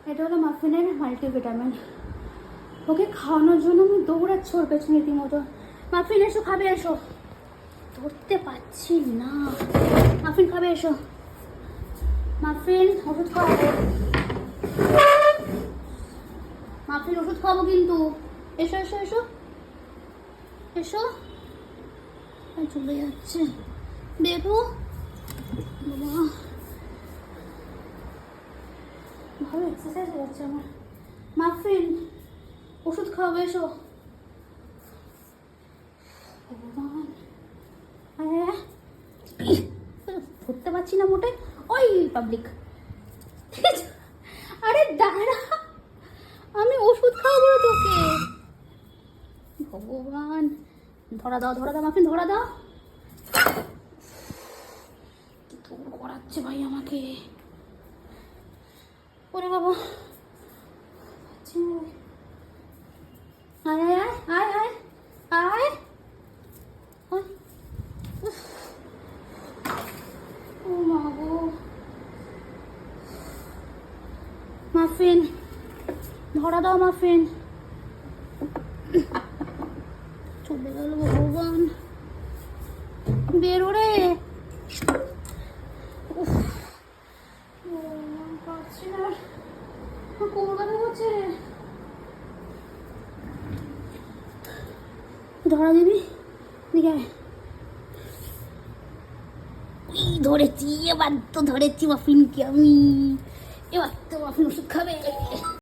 এটা হলো মাফিনের মাল্টিভিটামিন। ওকে খাওয়ানোর জন্য আমি দৌড়াচ্ছি ওর পেছনে রীতিমতো। মাফিন এসো, খাবে এসো। ধরতে পারছি না। মাফিন খাবে এসো। মাফিন ওষুধ খাওয়াবো। মাফিন ওষুধ খাওয়াবো কিন্তু। এসো এসো এসো এসো। চলে যাচ্ছে, বেরো বাবা। ভালো এক্সারসাইজ হচ্ছে আমার। মাফিন ওষুধ খাওয়াবে এসো। ভগবান, ধরতে পারছি না মোটে। ওই পাবলিক, আরে দাঁড়া, আমি ওষুধ খাওয়াবো তোকে। ভগবান, ধরা দাও ধরা দাও মাফিন, ধরা দাও। কি করাচ্ছে ভাই আমাকে। ওরে বাবা, আয় আয় আয় আয় আয় আয়। ও মা গো। মাফিন ধরা দাও মাফিন। চলে গেল ভগবান, বেরো রে। পারছি না, কোমর ব্যথা করছে। ধরা দিবি, দিকে ধরেছি। এবার তো ধরেছি মাফিনকে আমি। এবার তো মাফিন ওষুধ খাবে।